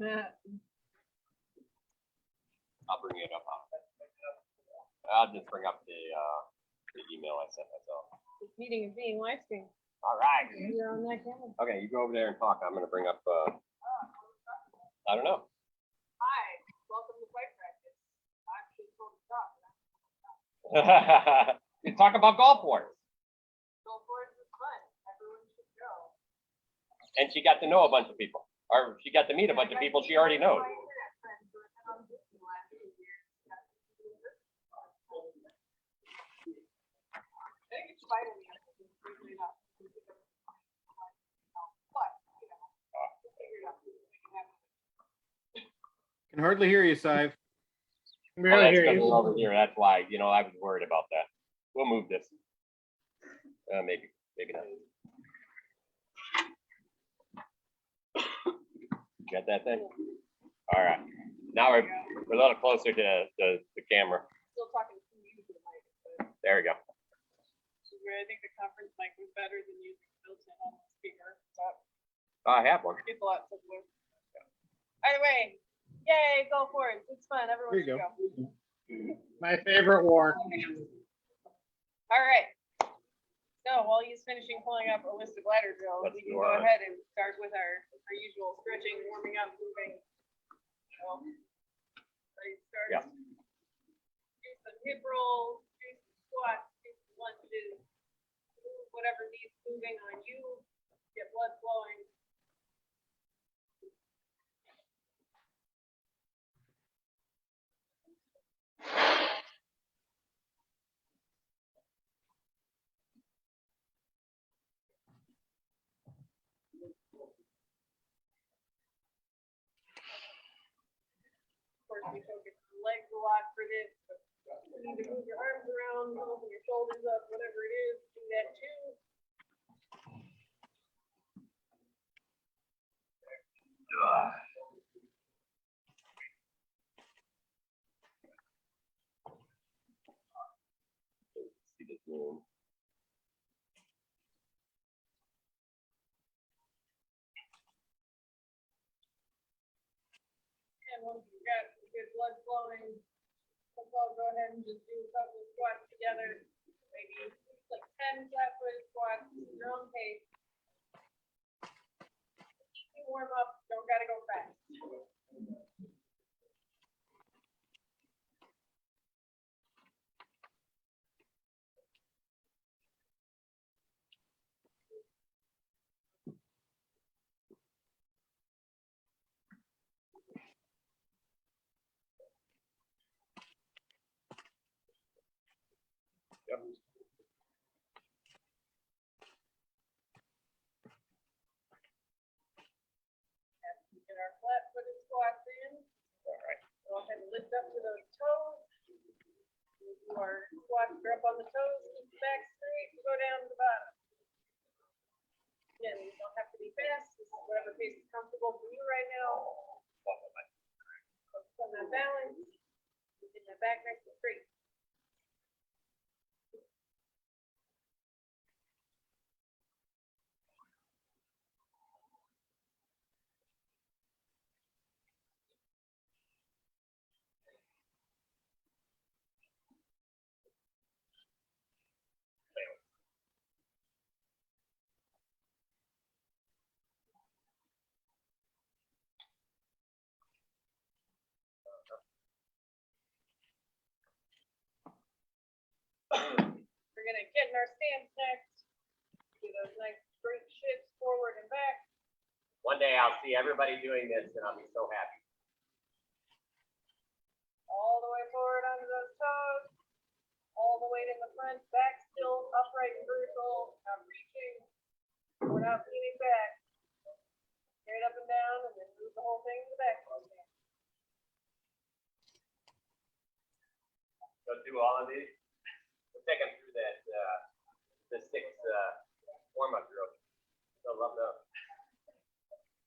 I'll bring it up. I'll just bring up the email I sent myself. This meeting is being live streamed. All right. You're on that camera. Okay, you go over there and talk. I'm gonna bring up. I don't know. Hi, welcome to fight practice. I'm just told to talk. You talk about golf course. Golf course is fun. Everyone should go. And she got to know a bunch of people, or she got to meet a bunch of people she already knows. I think it's vital. Usually not. But, you know, figure it out. Can hardly hear you, Sive. Oh, that's because we're over here. That's why, I was worried about that. We'll move this. Maybe not. Get that thing? All right. Now we're a little closer to the camera. Still talking to you to the mic, but There we go. this is where I think the conference mic was better than using built-in on the speaker. So I have one. it's a lot simpler. Either way, yay, go for it. It's fun. Everyone There you should go. go. My favorite war. All right. So while he's finishing pulling up a list of ladder drills, Let's we can do go ours. ahead and start with our usual stretching, warming up, moving. So, ready to start? Yeah. Do some hip rolls, do some squats, do some lunges, move whatever needs moving on you, get blood flowing. Of course, we focus on legs a lot for this. But you need to move your arms around, open your shoulders up, whatever it is, do that too. See this room. And once you've got some good blood flowing, let's go ahead and just do a couple of squats together. Maybe like 10 flat-footed squats, your own pace. You warm up, don't gotta go fast. Yep. Get our flat-footed squats in. All right. Go ahead and lift up to those toes. We'll do our squats, grip on the toes, keep the back straight, go down to the bottom. Again, you don't have to be fast. This is whatever pace is comfortable for you right now. Focus on that balance. Get that back nice and straight. We're gonna get in our stance next. Do those nice straight shifts forward and back. One day I'll see everybody doing this and I'll be so happy. All the way forward onto those toes. All the weight in the front, back still upright and vertical, not reaching. We're not leaning back. Straight up and down, and then move the whole thing to the back. So do all of these. We'll take them through that the 6 warm-up drills. They'll love them.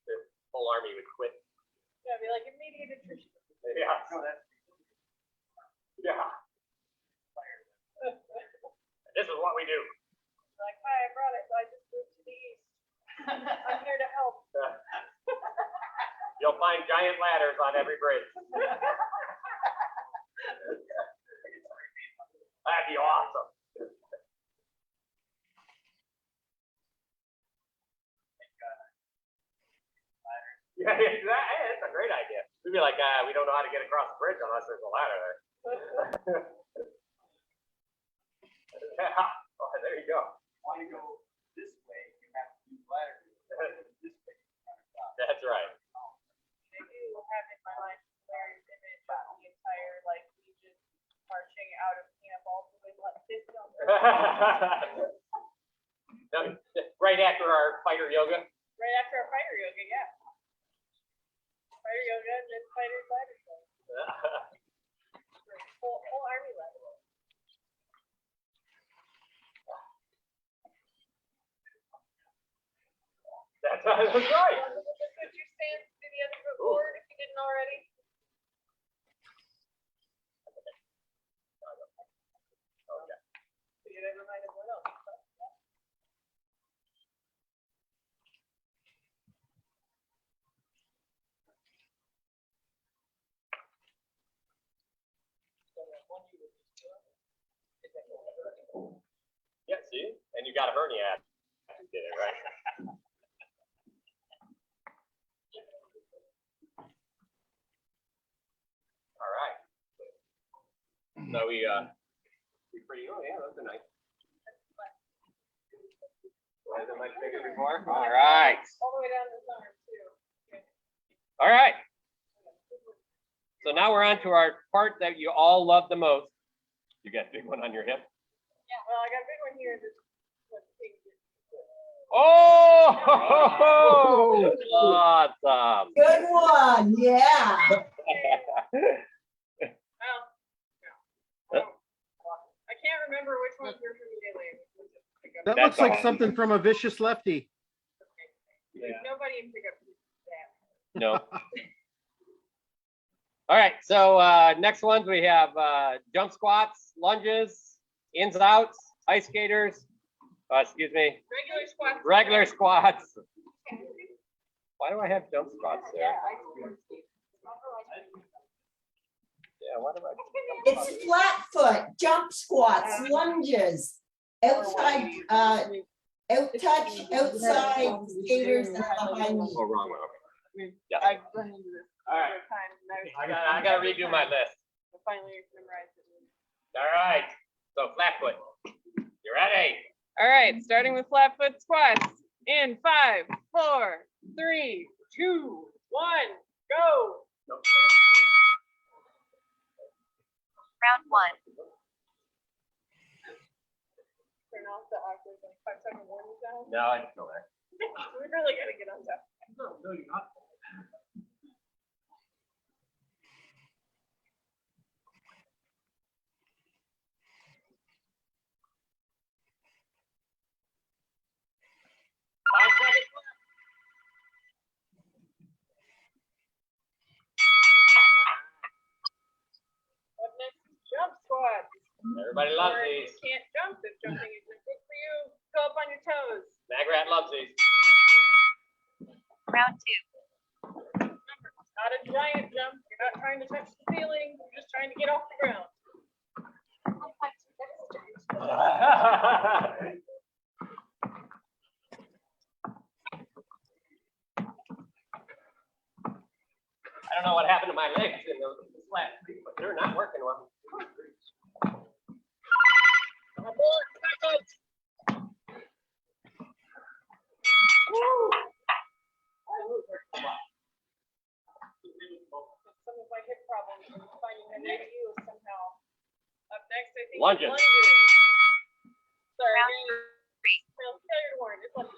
The whole army would quit. Yeah, be like immediate attrition. Yeah. Yeah. This is what we do. Like, hi, I brought it. I just moved to the east. I'm here to help. You'll find giant ladders on every bridge. That'd be awesome. Yeah, that's a great idea. We'd be like, we don't know how to get across the bridge unless there's a ladder there. Oh, there you go. Want to go this way, you have to use ladder. This way. That's right. I do have in my mind Larry's image of the entire like Legion marching out of camp all the way like this. Right after our fighter yoga. Right after our fighter yoga, yeah. Fighter yoga and then fighter ladder show. Whole army ladder. That's right. Would you stand to the other board if you didn't already? Okay. So you never mind everyone else. Yeah, see? And you got a hernia after you did it, right? All right. So we pretty, oh yeah, those are nice. Wasn't much bigger before. All right. All the way down to the summer too. All right. So now we're on to our part that you all love the most. You got a big one on your hip? Yeah, well, I got a big one here. Oh, awesome. Good one, yeah. I can't remember which ones were from the daily. That That's looks like awesome. something from a vicious lefty. Nobody can pick up that. No. All right, so next ones we have jump squats, lunges, ins outs, ice skaters, excuse me, Regular squats. regular squats. Why do I have jump squats there? Yeah, what am I? It's flat foot, jump squats, lunges, outside, out touch, outside skaters and behind knee. Oh, wrong one. Okay. Yeah. I've run into this All right. other times, and I gotta redo my list. I finally memorized it. All right. So flat foot. You ready? All right, starting with flat foot squats. In 5, 4, 3, 2, 1, go. Nope. Round 1. Turn off the awkward like 5-second warning sound. No, I just know that. We really gotta get on top. No, you're not. Up next is jump squats. Everybody loves Or these. if you can't jump, if jumping isn't good for you, go up on your toes. Magrat loves these. Round 2. Remember, it's not a giant jump. You're not trying to touch the ceiling. You're just trying to get off the ground. I don't know what happened to my legs in those flat feet, but they're not working well. Some of my hip problems and finding my way to you somehow. Up next, I think Lunges. Sorry, Round failure to warn. It's lunges.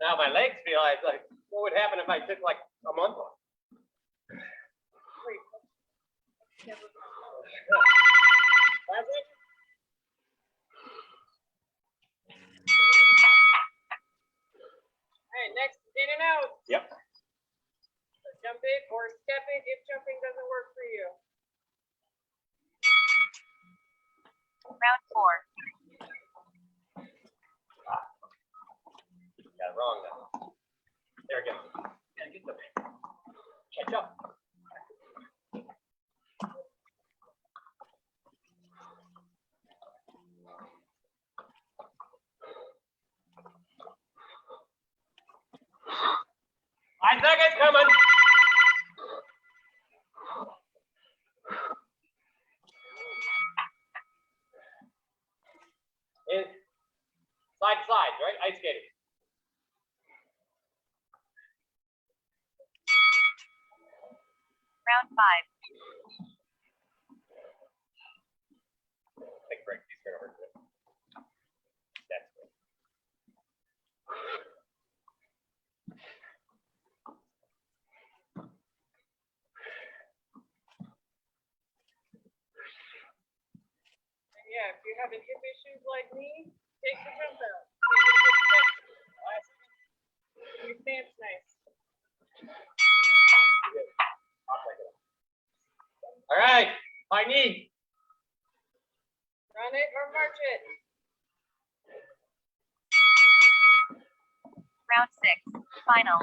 Now my legs feel like what would happen if I took like a month off? Wait. That's it? All right, next is in and out. Yep. So jump it or step it if jumping doesn't work for you. Round 4. Got it wrong now. There we go. Gotta get the catch up. Five seconds coming. In side to side, right? Ice skating. Round 5. Take a break. He's gonna hurt it. That's good. Yeah, if you're having hip issues like me, take the jump out. Take a good step. Your stance nice. All right, high knee. Run it or march it. Round 6. Final.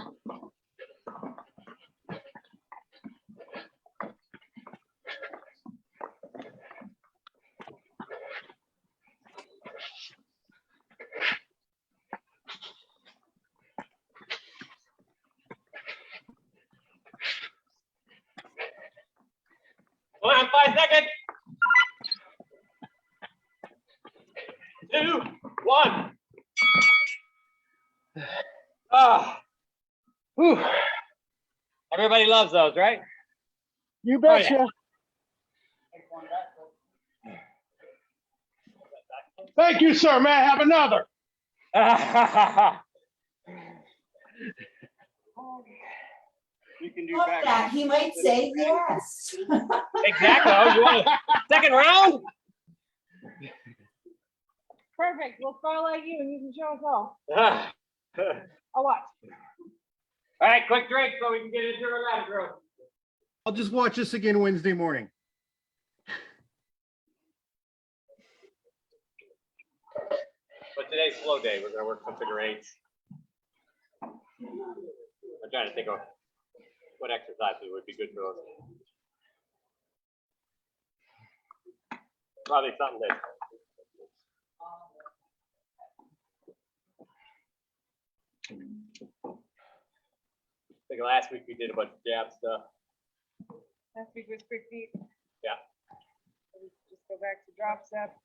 Hold on, 5 seconds. 2, 1. Ah. Whew. Everybody loves those, right? You betcha. betcha. Thank you, sir. May I have another? You can do Fuck back. that, he might say yes. Exactly. Oh, you want a second round? Perfect. We'll throw like you and you can show us all. All I'll watch. right, quick drink so we can get into our ladder growth. I'll just watch this again Wednesday morning. But today's slow day. We're gonna work some figure eights. I'm trying to think of what exercises would be good for us. Probably something that. I think last week we did a bunch of jab stuff. Last week was quick feet. Yeah. Just go back to drop step.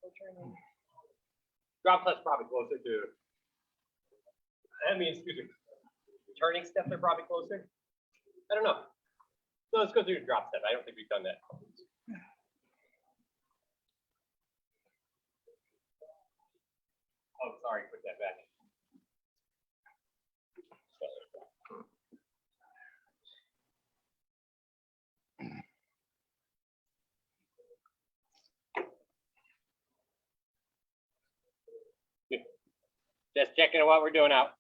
Go turning. Drop step's probably closer to. I mean, excuse me. Turning steps are probably closer. I don't know. So let's go through the drop step. I don't think we've done that. Oh, sorry, put that back. Just checking what we're doing out.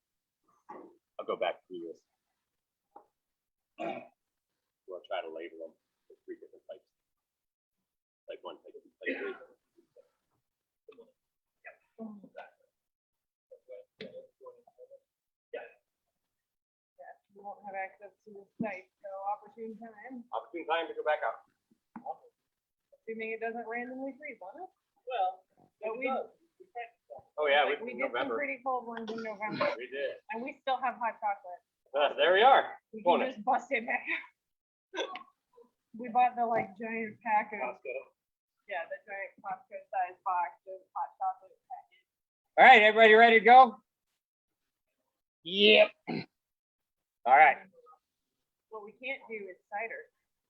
I'll go back to this. We'll try to label them with 3 different types. Type 1, type 2, type 3. You won't have access to this site, so opportune time. Opportune time to go back out. Assuming it doesn't randomly freeze on us. Well, But we, Oh yeah, we did some November. pretty cold ones in November, We did. and we still have hot chocolate. There we are. We can Bonus. just bust it back out. We bought the like giant pack of, yeah, the giant Costco size box of hot chocolate package. All right, everybody ready to go? Yep. All right. What we can't do is cider.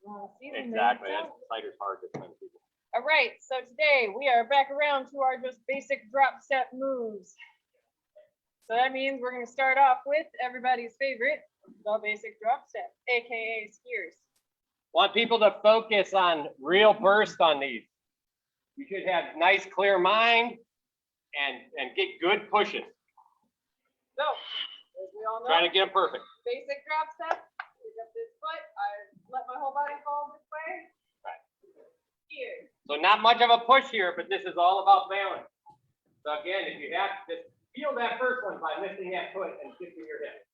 Well, season it, Exactly. so- Cider's hard to find people. All right, so today we are back around to our just basic drop step moves. So that means we're gonna start off with everybody's favorite, the basic drop step, AKA skiers. Want people to focus on real burst on these. You should have nice, clear mind and get good pushes. So, as we all know, Trying to get them perfect. basic drop step, pick up this foot, I let my whole body fall this way. Right. Here, So not much of a push here, but this is all about balance. So again, if you have, just feel that first one by lifting that foot and shifting your hip.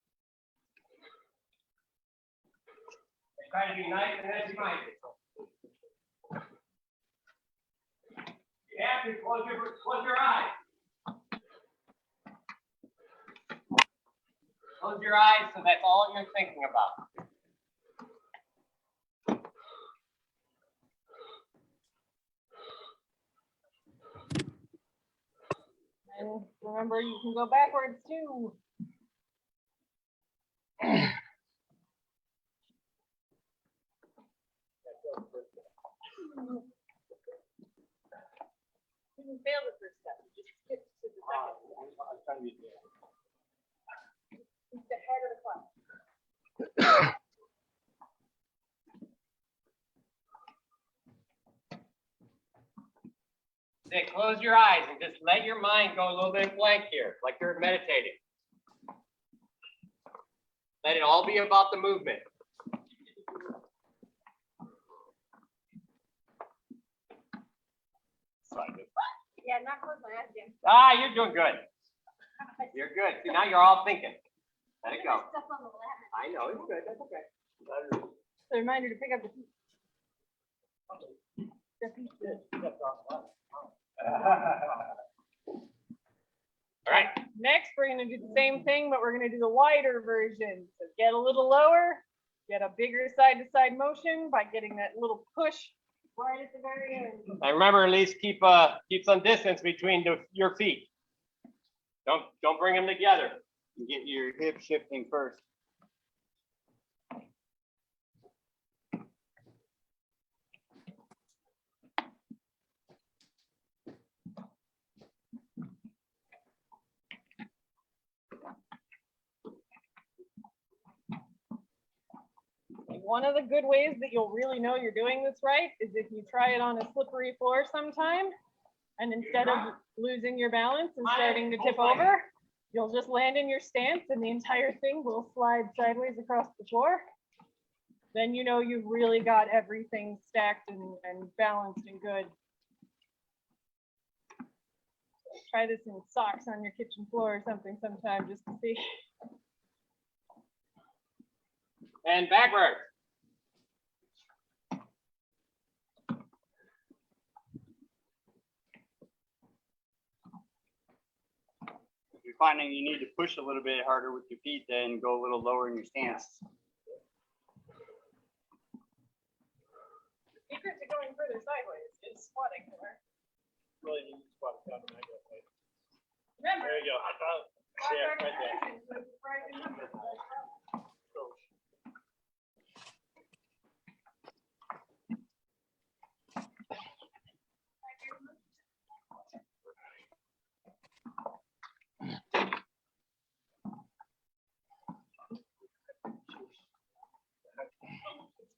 And try to be nice and heavy-minded. You have to close your eyes. Close your eyes so that's all you're thinking about. And remember, you can go backwards too. You didn't fail the first step, you just skipped to the second step. It's the head of the class. Say, close your eyes and just let your mind go a little bit blank here, like you're meditating. Let it all be about the movement. Yeah, not close my eyes again. Ah, you're doing good. You're good. See, now you're all thinking. Let it go. Stuff on the ladder. I know, it's good. That's okay. So reminder to pick up the feet. The feet. All right. Next, we're gonna do the same thing, but we're gonna do the wider version. So get a little lower, get a bigger side-to-side motion by getting that little push right at the very end. And remember, at least keep some distance between your feet. Don't bring them together. You get your hip shifting first. One of the good ways that you'll really know you're doing this right is if you try it on a slippery floor sometime, and instead of losing your balance and starting to tip over, you'll just land in your stance and the entire thing will slide sideways across the floor. Then you know you've really got everything stacked and balanced and good. Try this in socks on your kitchen floor or something sometime just to see. And backward. If you're finding you need to push a little bit harder with your feet, then go a little lower in your stance. The secret to going further sideways is squatting more. Really need to squat down and I go, like, Remember, there you go. I found it. Yeah, right there.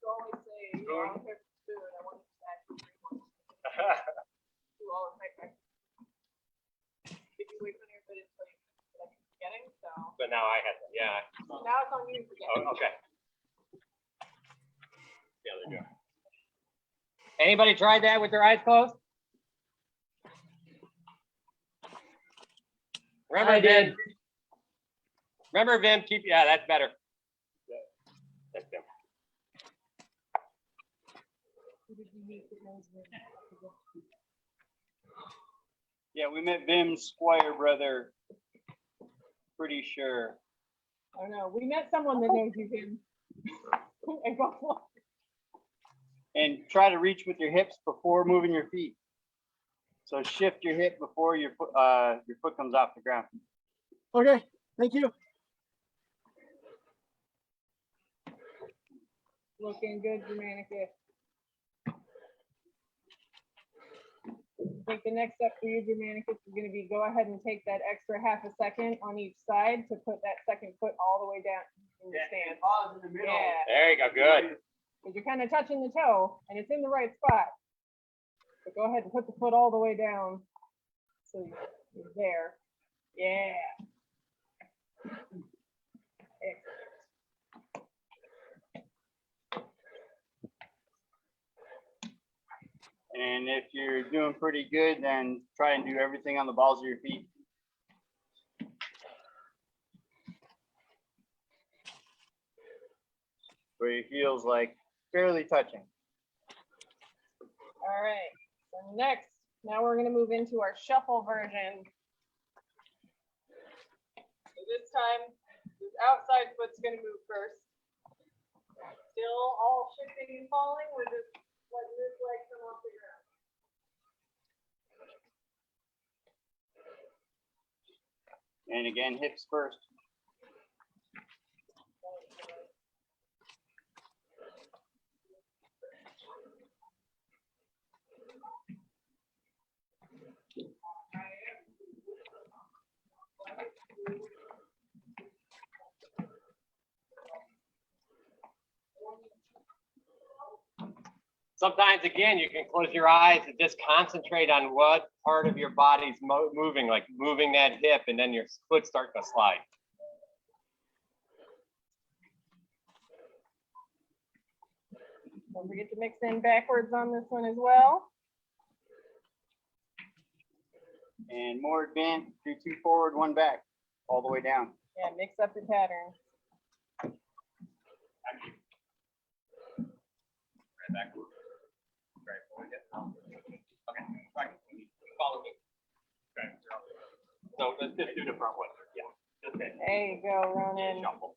Always say, you know, I'm here for food. I want to actually do all of my practice. If you wait on your foot, it's like getting so. But now I have to, yeah. Now it's on you to get. Oh, okay. Yeah, there you go. Anybody tried that with their eyes closed? Remember, I did. Vim. Remember, Vim, keep, yeah, that's better. That's Vim. Yeah, we met Vim's squire brother. Pretty sure. Oh no, we met someone that knows you, Tim. And go for it. And try to reach with your hips before moving your feet. So shift your hip before your foot comes off the ground. Okay, thank you. Looking good, Germanicus. I think the next step for you, Germanicus, is going to be go ahead and take that extra half a second on each side to put that second foot all the way down in the stance. Pause in the middle. Yeah, There you go, good. because you're kind of touching the toe and it's in the right spot. So go ahead and put the foot all the way down. So you're there. Yeah. Excellent. And if you're doing pretty good, then try and do everything on the balls of your feet. Where your heels like barely touching. All right, so next, now we're gonna move into our shuffle version. So this time, the outside foot's gonna move first. Still all shifting and falling, we're just letting this leg come off the ground. And again, hips first. Sometimes, again, you can close your eyes and just concentrate on what part of your body's moving, like moving that hip, and then your foot starts to slide. Don't forget to mix in backwards on this one as well. And more advanced, do 2 forward, 1 back, all the way down. Yeah, mix up the pattern. Right back. Right forward. Okay. Right. Follow me. Okay. So let's just do the front one. Yeah. Just that. There you go, Ronan. Shuffle.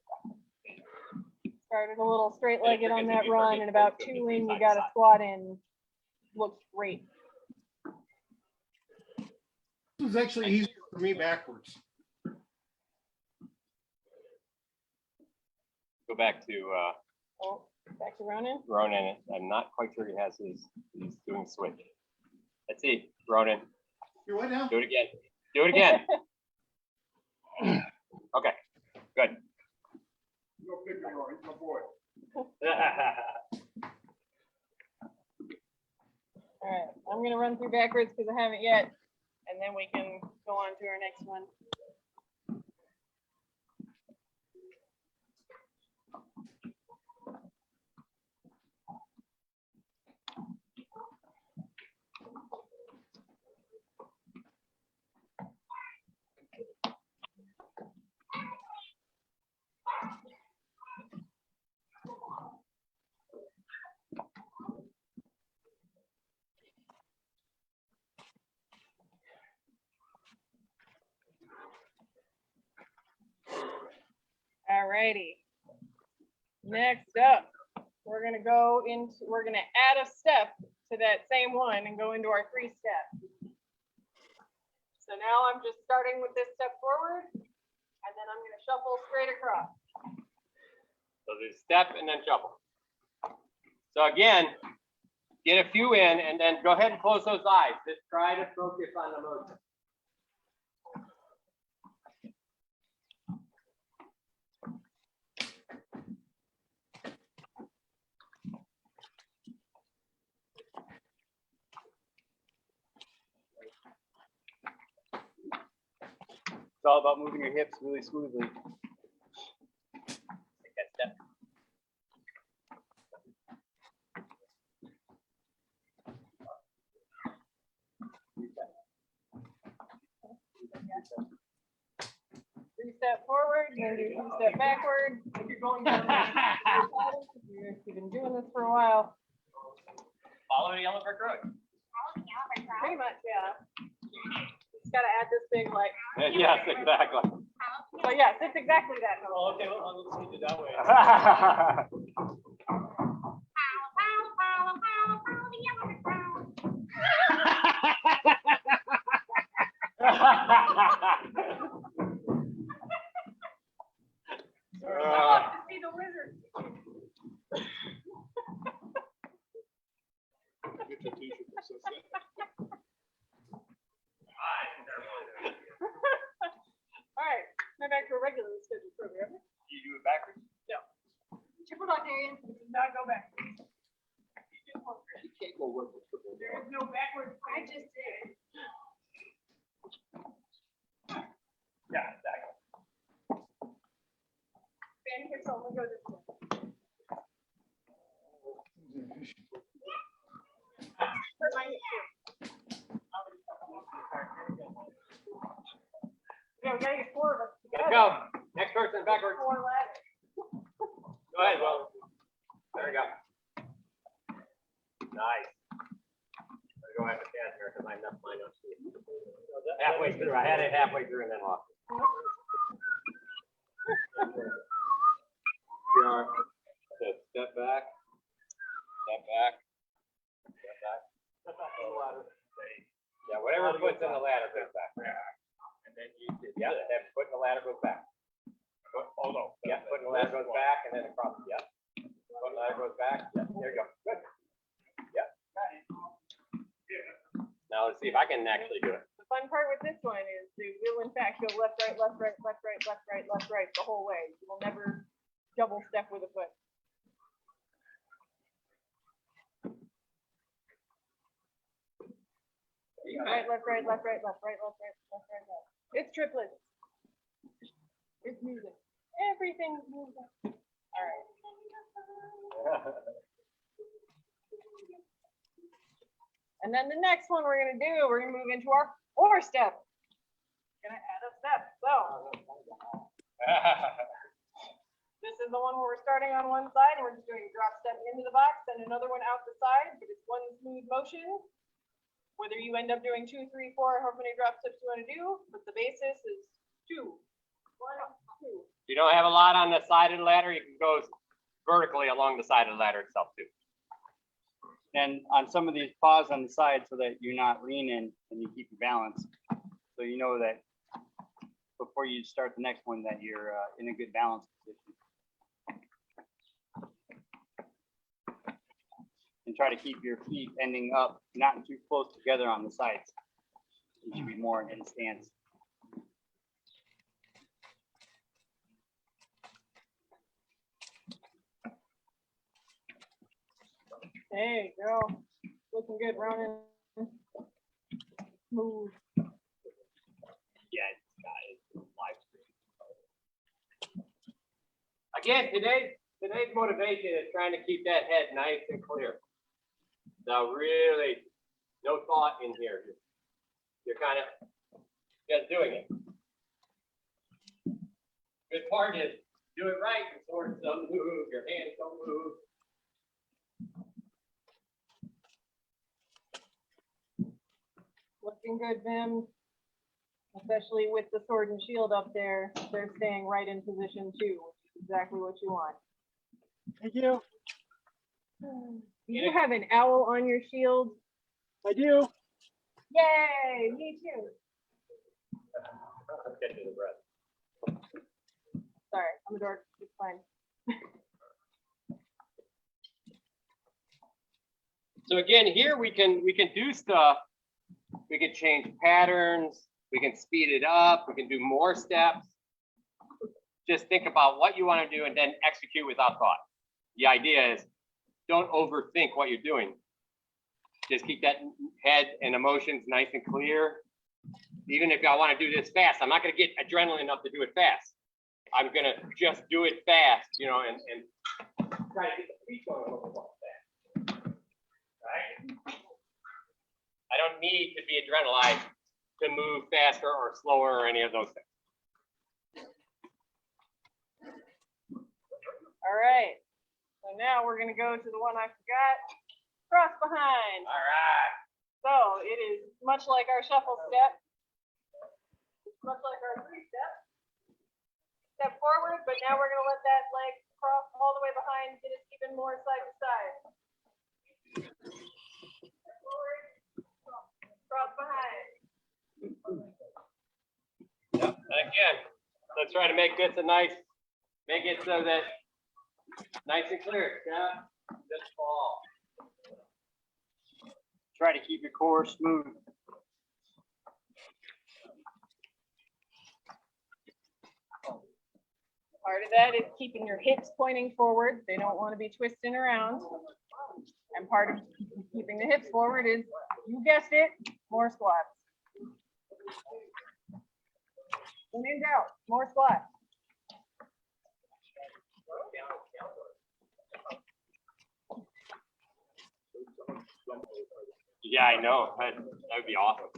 Started a little straight-legged on that run, and about 2 in, you got a squat in. Looks great. This was actually easier for me backwards. Go back to Oh, back to Ronan. Ronan. I'm not quite sure he has his. He's doing switch. Let's see, Ronan. You're what now? Do it again. Do it again. Okay. Good. You're big, he's my boy. All right, I'm gonna run through backwards because I haven't yet, and then we can go on to our next one. All righty. Next up, we're gonna add a step to that same one and go into our 3-step. So now I'm just starting with this step forward, and then I'm gonna shuffle straight across. So there's step and then shuffle. So again, get a few in and then go ahead and close those eyes. Just try to focus on the motion. It's all about moving your hips really smoothly. Take that step. Three-step forward, then do 2-step backward. If you're going down, you've been doing this for a while. Follow the yellow brick road. Pretty much, yeah. Just gotta add this big like. Yes, exactly. So yes, it's exactly that. Oh, okay, well, let's keep it that way. I love to see the wizard. Get your t-shirt that says that. All right, now back to a regularly scheduled program. You do it backwards? Triple Dr. does not go back. You can't go work with triple. There is no backwards. I just did. Yeah, exactly. Fan hips only go this way. Hurt my Go ahead, Will. There we go. Nice. I'll go after Casimir because I messed mine up too. Halfway through, I had it halfway through and then lost it. Yeah. So step back, step back, step back. Yeah, whatever puts in the ladder goes back. And then you did. Yeah, that foot in the ladder goes back. Oh no. Yeah, foot in the ladder goes back and then across. Yeah. Foot in the ladder goes back. Yeah, there you go. Good. Yeah. Now let's see if I can actually do it. The fun part with this one is they will in fact go left, right, left, right, left, right, left, right, left, right the whole way. You will never double step with a foot. Right, left, right, left, right, left, right, left, right, left, right, left. It's triplets. It's music. Everything's music. All right. And then the next one we're gonna do, we're gonna move into our or step. Gonna add a step. So this is the one where we're starting on one side and we're just doing a drop step into the box and another one out the side, but it's one smooth motion. Whether you end up doing 2, 3, 4, however many drop steps you want to do, but the basis is 2, 1, 2. You don't have a lot on the side of the ladder, you can go vertically along the side of the ladder itself too. And on some of these, pause on the side so that you're not leaning and you keep your balance. So you know that before you start the next one that you're in a good balance position. And try to keep your feet ending up, not too close together on the sides. You should be more in stance. There you go. Looking good, Ronan. Smooth. Yeah, it's live stream. Again, today's motivation is trying to keep that head nice and clear. So really, no thought in here. You're kind of just doing it. Good part is do it right. Your swords don't move. Your hands don't move. Looking good, Vim. Especially with the sword and shield up there. They're staying right in position too, which is exactly what you want. Thank you. Do you have an owl on your shield? I do. Yay, me too. I'm catching the breath. Sorry, I'm a dork. It's fine. So again, here we can do stuff. We can change patterns. We can speed it up. We can do more steps. Just think about what you want to do and then execute without thought. The idea is don't overthink what you're doing. Just keep that head and emotions nice and clear. Even if I want to do this fast, I'm not going to get adrenaline enough to do it fast. I'm going to just do it fast, you know, and try to get the feet going a little bit fast. Right? I don't need to be adrenalized to move faster or slower or any of those things. All right. So now we're going to go to the one I forgot. Cross behind. All right. So it is much like our shuffle step. Much like our 3-step. Step forward, but now we're going to let that leg cross all the way behind, get it even more side to side. Step forward, cross behind. Yep. And again, let's try to make this make it so that nice and clear. Yeah. Just fall. Try to keep your core smooth. Part of that is keeping your hips pointing forward. They don't want to be twisting around. And part of keeping the hips forward is, you guessed it, more squats. When in doubt, more squats. Yeah, I know. That would be awesome.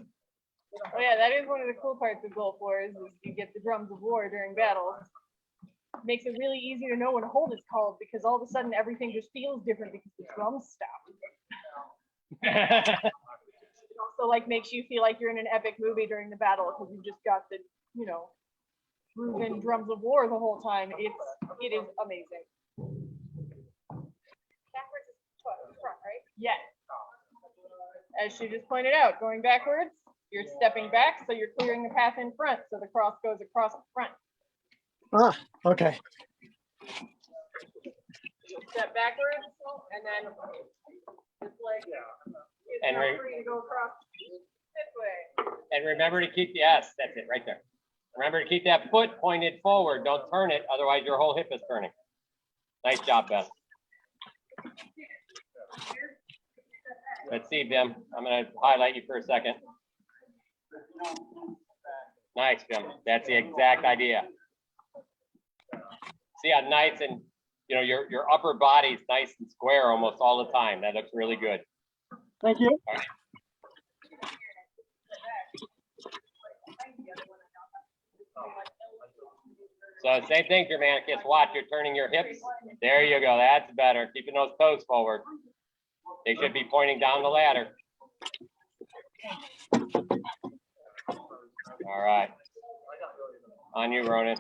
Oh yeah, that is one of the cool parts of Gulf Wars is you get the drums of war during battles. makes it really easy to know when a hold is called because all of a sudden everything just feels different because the drums stop. It also like makes you feel like you're in an epic movie during the battle because you just got the, you know, grooving drums of war the whole time. It is amazing. Backwards is front, right? Yes. As she just pointed out, going backwards, you're stepping back, so you're clearing the path in front, so the cross goes across the front. Ah, okay. You'll step backwards, and then this leg is And now right- free to go across this way. And remember to keep, yes, that's it, right there. Remember to keep that foot pointed forward. Don't turn it, otherwise your whole hip is turning. Nice job, Beth. Let's see, Bim. I'm gonna highlight you for a second. Nice, Bim. That's the exact idea. See how nice and, you know, your upper body's nice and square almost all the time. That looks really good. Thank you. So same thing, Germanicus. Watch, you're turning your hips. There you go. That's better. Keeping those toes forward. They should be pointing down the ladder. All right. On you, Ronan.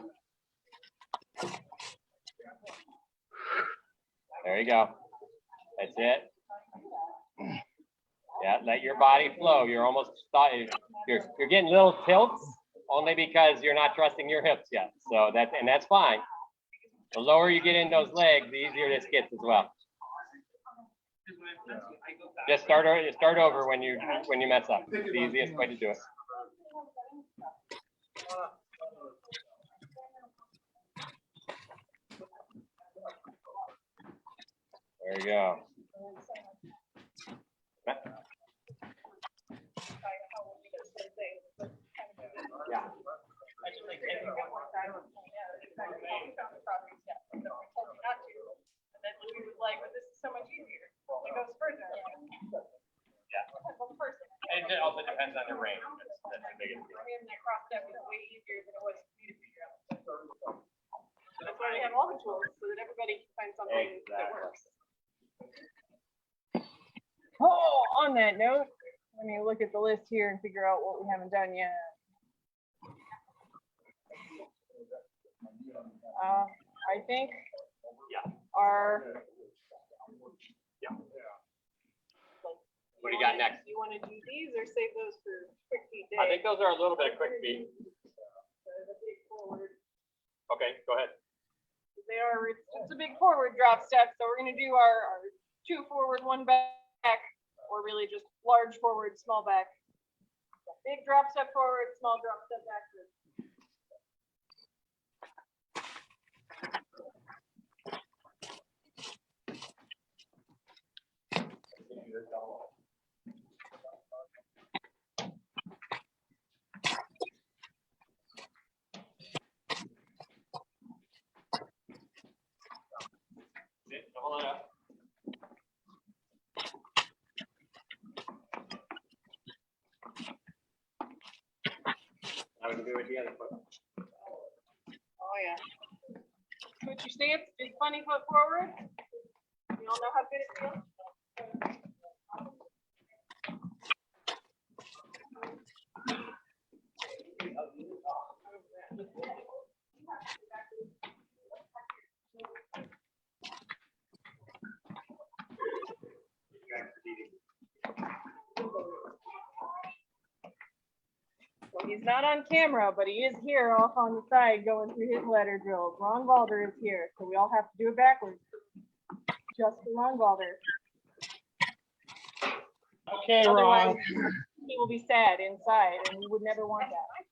There you go. That's it. Yeah, let your body flow. You're almost, you're getting little tilts only because you're not trusting your hips yet. So that's fine. The lower you get in those legs, the easier this gets as well. Just start over when you mess up. It's the easiest way to do it. There you go. Yeah. But this is so much easier. It goes further. Yeah. And it also depends on the range. That's the biggest deal. I mean, that cross step is way easier than it was for me to figure out. That's why they have all the tools so that everybody can find something that works. Oh, on that note, let me look at the list here and figure out what we haven't done yet. I think our. What do you got next? You want to do these or save those for quick feet day? I think those are a little bit of quick feet. Okay, go ahead. They are, it's a big forward drop step, so we're gonna do our 2 forward, 1 back, or really just large forward, small back. Big drop step forward, small drop step backward. Hold it up. How would you do it the other foot? Oh yeah. Switch your stance, big funny foot forward. You all know how good it feels? Well, he's not on camera, but he is here off on the side going through his ladder drills. Ron Balder is here, so we all have to do it backwards. Just for Ron Balder. Okay, Otherwise, Ron. he will be sad inside, and we would never want that.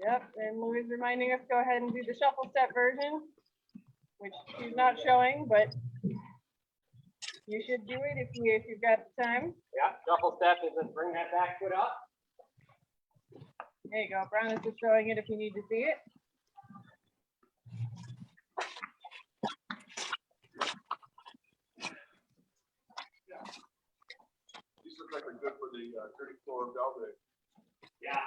Yep, and Louise reminding us, go ahead and do the shuffle step version, which she's not showing, but you should do it if you've got the time. Yeah, shuffle step is just bring that back foot up. There you go. Brown is just showing it if you need to see it. These look like they're good for the 30th floor of Belgrade. Yeah.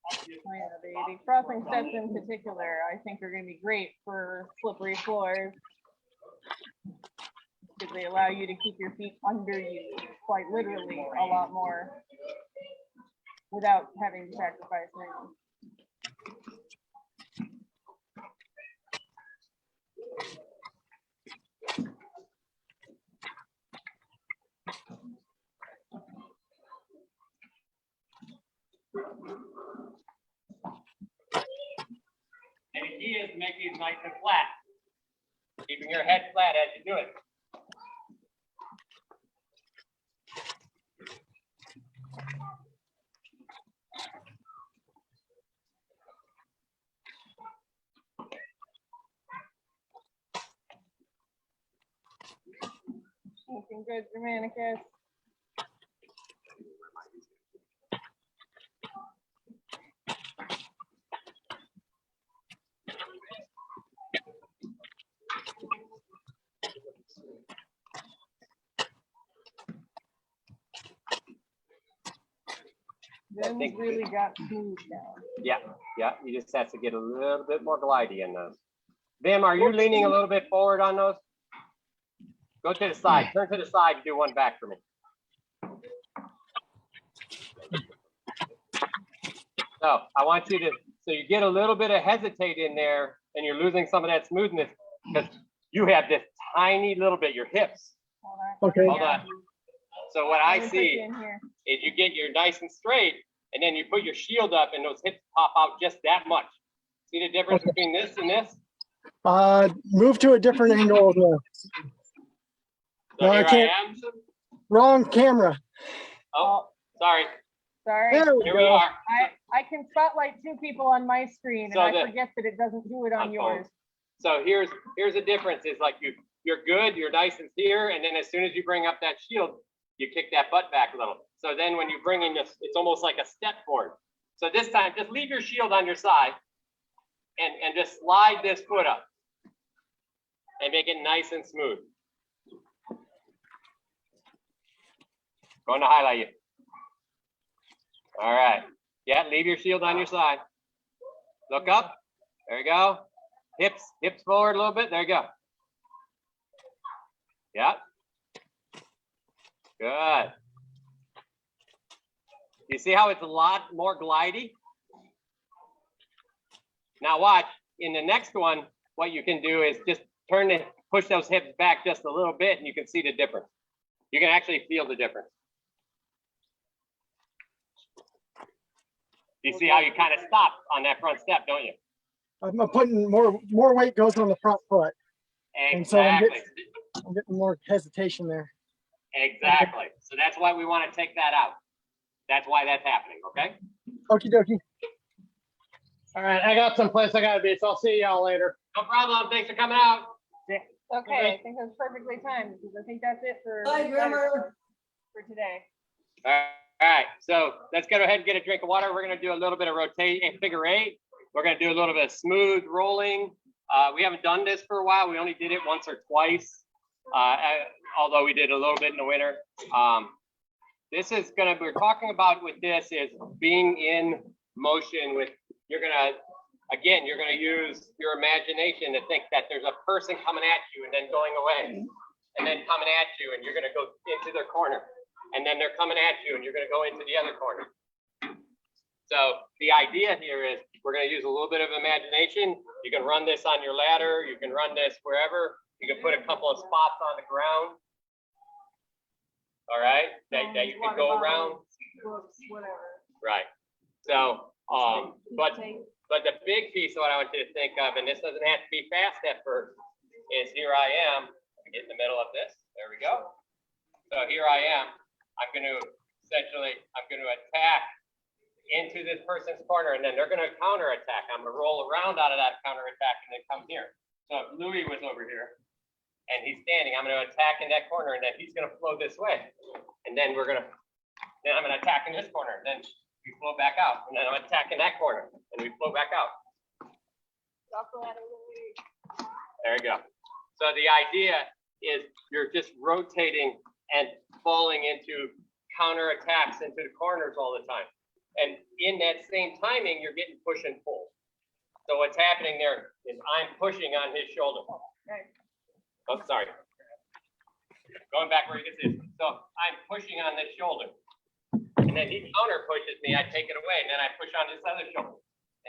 Oh, yeah, the crossing steps in particular, I think are going to be great for slippery floors. Because they allow you to keep your feet under you, quite literally, a lot more without having to sacrifice room. And the key is to make these nice and flat. Keeping your head flat as you do it. Looking good, Germanicus. Ben's really got smooth now. Yeah, yeah, you just have to get a little bit more glidey in those. Vim, are you leaning a little bit forward on those? Go to the side, turn to the side and do one back for me. So I want you to, so you get a little bit of hesitate in there and you're losing some of that smoothness because you have this tiny little bit, your hips. Hold on. Okay. Hold on. So what I Let me put see you in here. is you get your nice and straight and then you put your shield up and those hips pop out just that much. See the difference between this and this? Move to a different angle. So No, I here I can't. am. Wrong camera. Oh, sorry. Sorry. There we Here we go. are. I can spotlight two people on my screen and So I the- forget that it doesn't do it on yours. So here's the difference is like you're good, you're nice and here, and then as soon as you bring up that shield, you kick that butt back a little. So then when you bring in this, it's almost like a step forward. So this time, just leave your shield on your side and just slide this foot up and make it nice and smooth. Going to highlight you. All right. Yeah, leave your shield on your side. Look up. There you go. Hips forward a little bit. There you go. Yeah. Good. You see how it's a lot more glidey? Now watch, in the next one, what you can do is just push those hips back just a little bit and you can see the difference. You can actually feel the difference. You see how you kind of stop on that front step, don't you? I'm putting more weight goes on the front foot. And so Exactly. I'm getting more hesitation there. Exactly. So that's why we want to take that out. That's why that's happening, okay? Okie dokie. All right, I got someplace I gotta be, so I'll see y'all later. No problem. Thanks for coming out. Okay, I think that's perfectly timed because I think that's it for Bye, Grimmer. for today. All right. So let's go ahead and get a drink of water. We're going to do a little bit of rotate figure eight. We're going to do a little bit of smooth rolling. We haven't done this for a while. We only did it once or twice, although we did a little bit in the winter. This is going to, we're talking about with this is being in motion with, you're going to use your imagination to think that there's a person coming at you and then going away and then coming at you and you're going to go into their corner and then they're coming at you and you're going to go into the other corner. So the idea here is we're going to use a little bit of imagination. You can run this on your ladder. You can run this wherever. You can put a couple of spots on the ground. All right, that you can go around. Books, whatever. Right. So, but the big piece of what I want you to think of, and this doesn't have to be fast at first, is here I am. Let me get in the middle of this. There we go. So here I am. I'm going to attack into this person's corner, and then they're gonna counterattack. I'm gonna roll around out of that counterattack and then come here. So if Louis was over here and he's standing, I'm gonna attack in that corner, and then he's gonna flow this way. And then then I'm gonna attack in this corner, and then we flow back out. And then I'm attacking that corner, and we flow back out. There you go. So the idea is you're just rotating and falling into counterattacks into the corners all the time. And in that same timing, you're getting push and pull. So what's happening there is I'm pushing on his shoulder. Oh, sorry. Going back where he gets in. So I'm pushing on this shoulder. And then he counter pushes me, I take it away, and then I push on this other shoulder.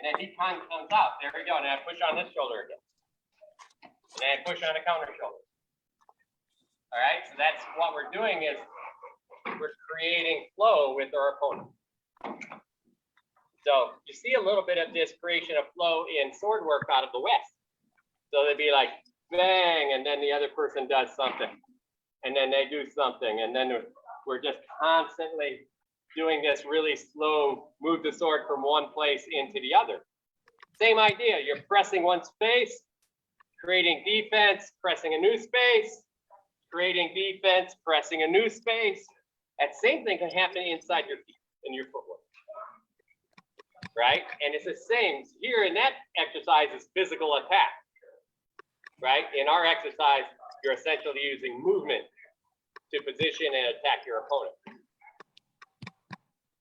And then he comes out. There we go. And I push on this shoulder again. And then I push on a counter shoulder. All right. So that's what we're doing is we're creating flow with our opponent. So you see a little bit of this creation of flow in sword work out of the West. So they'd be like bang, and then the other person does something, and then they do something, and then we're just constantly doing this really slow, move the sword from one place into the other. Same idea. You're pressing one space, creating defense, pressing a new space, creating defense, pressing a new space. That same thing can happen inside your feet and your footwork, right? And it's the same here in that exercise is physical attack, right? In our exercise, you're essentially using movement to position and attack your opponent.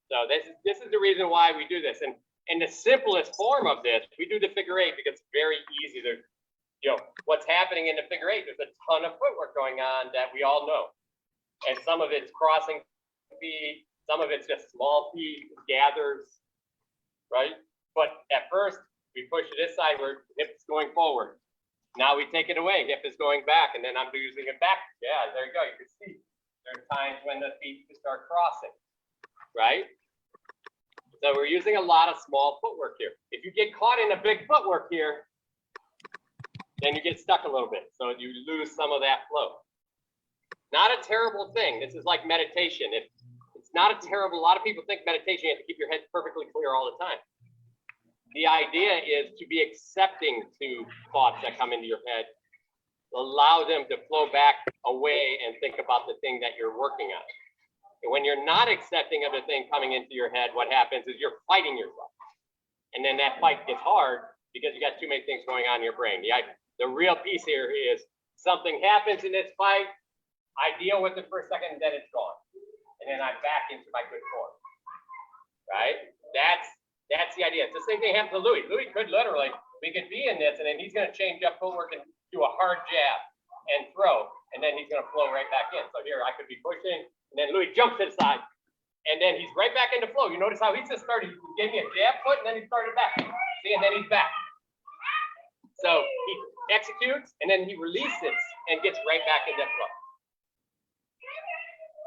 So this is the reason why we do this. And in the simplest form of this, we do the figure eight because it's very easy. There's, what's happening in the figure eight, there's a ton of footwork going on that we all know. And some of it's crossing feet, some of it's just small feet, gathers, right? But at first, we push to this side where hip's going forward. Now we take it away, hip is going back, and then I'm using it back. Yeah, there you go. You can see there's times when the feet start crossing, right? So we're using a lot of small footwork here. If you get caught in a big footwork here, then you get stuck a little bit. So you lose some of that flow. Not a terrible thing. This is like meditation. It's not a terrible, a lot of people think meditation, you have to keep your head perfectly clear all the time. The idea is to be accepting to thoughts that come into your head, allow them to flow back away and think about the thing that you're working on. And when you're not accepting of the thing coming into your head, what happens is you're fighting yourself. And then that fight gets hard because you got too many things going on in your brain. The real piece here is something happens in this fight, I deal with it for a second, and then it's gone. And then I'm back into my good form, right? That's the idea. It's the same thing happened to Louis. Louis could literally, we could be in this, and then he's going to change up footwork and do a hard jab and throw, and then he's going to flow right back in. So here I could be pushing, and then Louis jumps to the side, and then he's right back into flow. You notice how he just started, he gave me a jab foot, and then he started back. See, and then he's back. So he executes, and then he releases and gets right back into flow.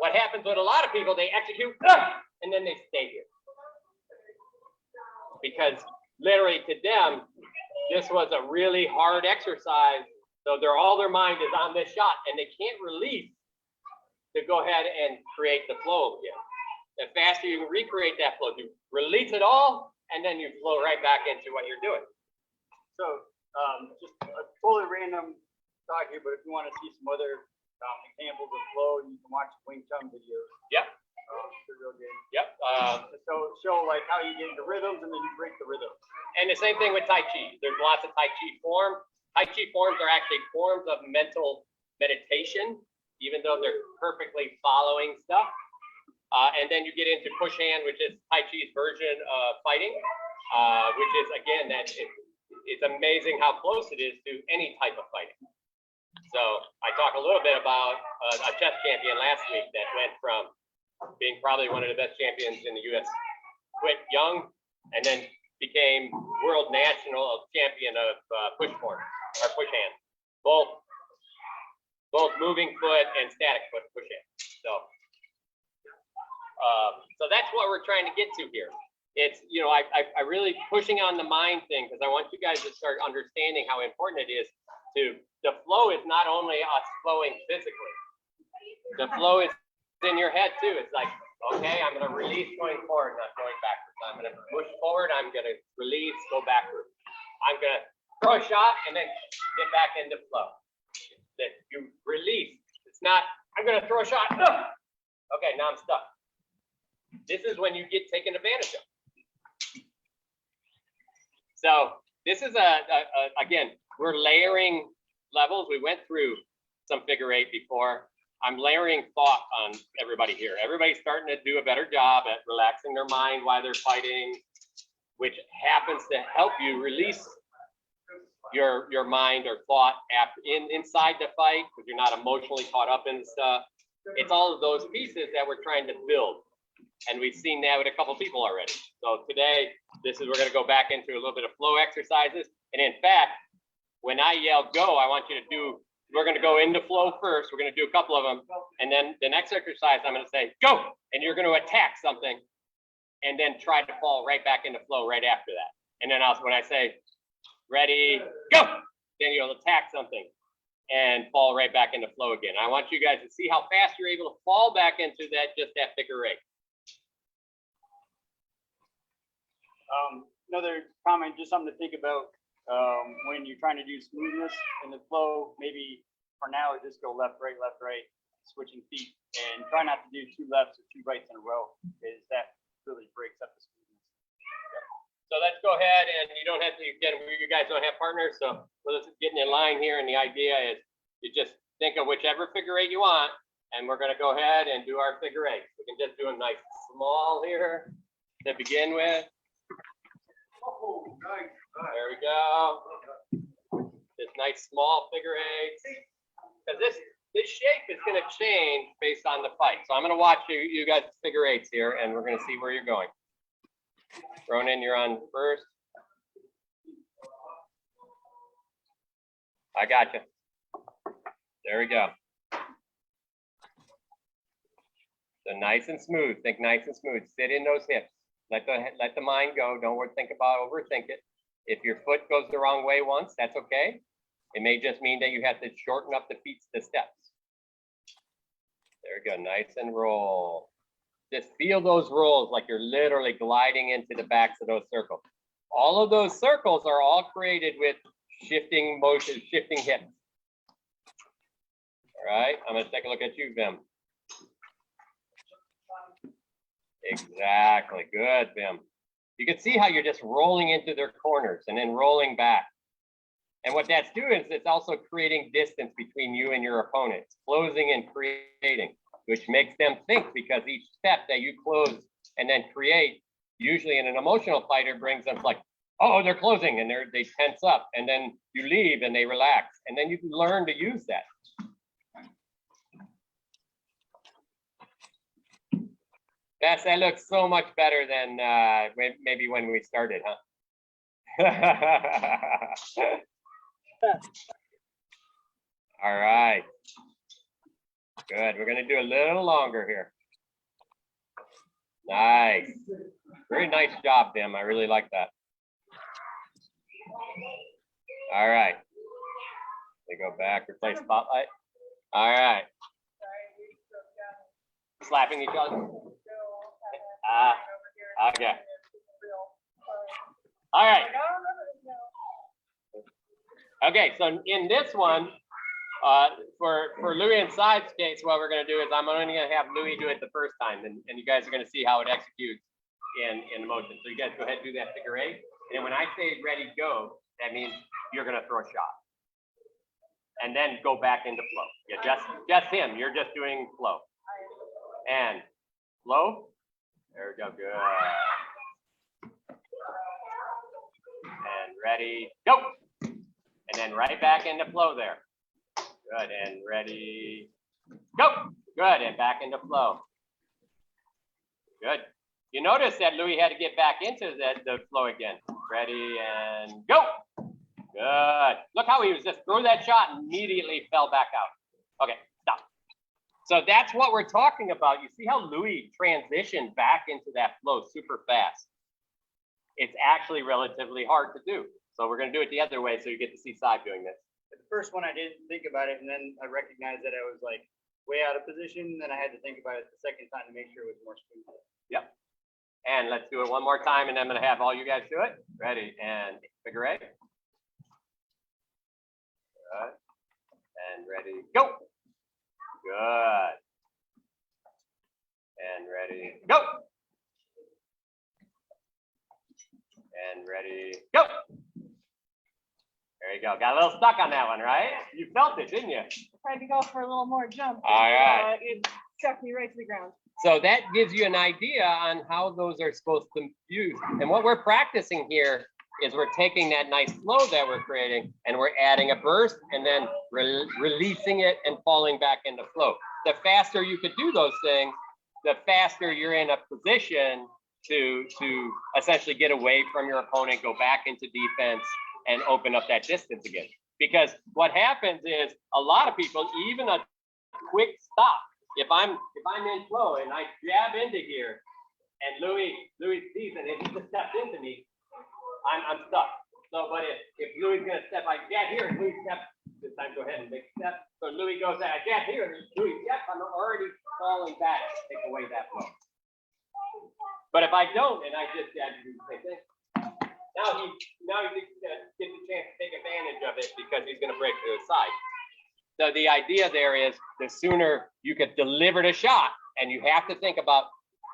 What happens with a lot of people, they execute, and then they stay here. Because literally to them, this was a really hard exercise. So all their mind is on this shot, and they can't release to go ahead and create the flow again. The faster you can recreate that flow, you release it all, and then you flow right back into what you're doing. So just a totally random thought here, but if you want to see some other examples of flow, you can watch Wing Chun videos. Yep. They're real good. Yep. So show like how you get into rhythms and then you break the rhythm. And the same thing with Tai Chi. There's lots of Tai Chi forms. Tai Chi forms are actually forms of mental meditation, even though they're perfectly following stuff. And then you get into push hand, which is Tai Chi's version of fighting, which is, again, it's amazing how close it is to any type of fighting. So I talked a little bit about a chess champion last week that went from being probably one of the best champions in the U.S., quit young, and then became world national champion of push form or push hand, both moving foot and static foot push hand. So that's what we're trying to get to here. It's, I really pushing on the mind thing because I want you guys to start understanding how important it is the flow is not only us flowing physically. The flow is in your head too. It's like, okay, I'm going to release going forward, not going backwards. I'm gonna push forward, I'm gonna release, go backward. I'm gonna throw a shot and then get back into flow. That you release. It's not, I'm gonna throw a shot. Okay, now I'm stuck. This is when you get taken advantage of. So this is again, we're layering levels. We went through some figure eight before. I'm layering thought on everybody here. Everybody's starting to do a better job at relaxing their mind while they're fighting, which happens to help you release your mind or thought after inside the fight, because you're not emotionally caught up in stuff. It's all of those pieces that we're trying to build. And we've seen that with a couple people already. So today, we're gonna go back into a little bit of flow exercises. And in fact, when I yell go, I want you to we're gonna go into flow first. We're gonna do a couple of them. And then the next exercise, I'm gonna say, go, and you're gonna attack something and then try to fall right back into flow right after that. And then also when I say, ready, go, then you'll attack something and fall right back into flow again. I want you guys to see how fast you're able to fall back into that figure eight. Another comment, just something to think about when you're trying to do smoothness in the flow. Maybe for now, just go left, right, switching feet, and try not to do two lefts or two rights in a row, because that really breaks up the smoothness. So let's go ahead, and you don't have to, again, you guys don't have partners, so let's get in line here. And the idea is you just think of whichever figure eight you want, and we're going to go ahead and do our figure eight. We can just do them nice small here to begin with. Oh, nice. There we go. This nice small figure eight. Because this shape is going to change based on the fight. So I'm going to watch you guys figure eights here, and we're going to see where you're going. Ronan, you're on first. I got you. There we go. So nice and smooth. Think nice and smooth. Sit in those hips. Let the mind go. Don't overthink it. If your foot goes the wrong way once, that's okay. It may just mean that you have to shorten up the steps. There we go. Nice and roll. Just feel those rolls like you're literally gliding into the backs of those circles. All of those circles are all created with shifting motion, shifting hips. All right, I'm gonna take a look at you, Vim. Exactly, good, Vim. You can see how you're just rolling into their corners and then rolling back. And what that's doing is it's also creating distance between you and your opponent, closing and creating, which makes them think, because each step that you close and then create, usually in an emotional fighter, brings them like, oh, they're closing, and they tense up, and then you leave and they relax, and then you can learn to use that. Yes, that looks so much better than maybe when we started, huh? All right. Good. We're going to do a little longer here. Nice. Very nice job, Tim. I really like that. All right. They go back, replace spotlight. All right. Slapping each other. Okay. All right. Okay, so in this one, for Louis and Side's case, what we're going to do is I'm only going to have Louis do it the first time, and you guys are going to see how it executes in motion. So you guys go ahead and do that figure eight. And then when I say ready, go, that means you're going to throw a shot. And then go back into flow. Yeah, just him. You're just doing flow. And flow. There we go. Good. And ready, go. And then right back into flow there. Good. And ready, go. Good. And back into flow. Good. You notice that Louis had to get back into the flow again. Ready and go. Good. Look how he was just threw that shot and immediately fell back out. Okay, stop. So that's what we're talking about. You see how Louis transitioned back into that flow super fast. It's actually relatively hard to do. So we're going to do it the other way so you get to see Side doing this. The first one I didn't think about it, and then I recognized that I was like way out of position. Then I had to think about it the second time to make sure it was more smooth. Yep. And let's do it one more time, and I'm gonna have all you guys do it. Ready, and figure eight. Good. And ready, go. Good. And ready, go. And ready, go. There you go. Got a little stuck on that one, right? You felt it, didn't you? Tried to go for a little more jump. All right. It struck me right to the ground. So that gives you an idea on how those are supposed to use. And what we're practicing here is we're taking that nice flow that we're creating and we're adding a burst and then releasing it and falling back into flow. The faster you could do those things, the faster you're in a position to essentially get away from your opponent, go back into defense, and open up that distance again. Because what happens is a lot of people, even a quick stop, if I'm in flow and I jab into here and Louis sees it and he just steps into me, I'm stuck. So, but if Louis is gonna step, I jab here and Louis steps, this time go ahead and make a step. So Louis goes, I jab here and Louis steps, I'm already falling back to take away that flow. But if I don't and I just jab, you do the same thing. Now he gets the chance to take advantage of it because he's gonna break to the side. So the idea there is the sooner you could deliver the shot, and you have to think about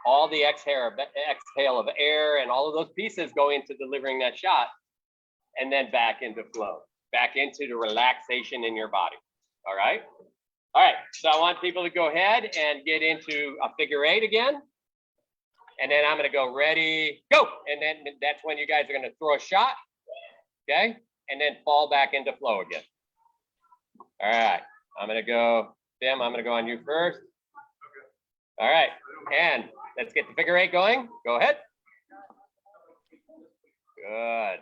all the exhale of air and all of those pieces go into delivering that shot, and then back into flow, back into the relaxation in your body. All right. All right. So I want people to go ahead and get into a figure eight again. And then I'm going to go ready, go. And then that's when you guys are going to throw a shot. Okay. And then fall back into flow again. All right. I'm going to go, Tim, I'm going to go on you first. All right. And let's get the figure eight going. Go ahead. Good.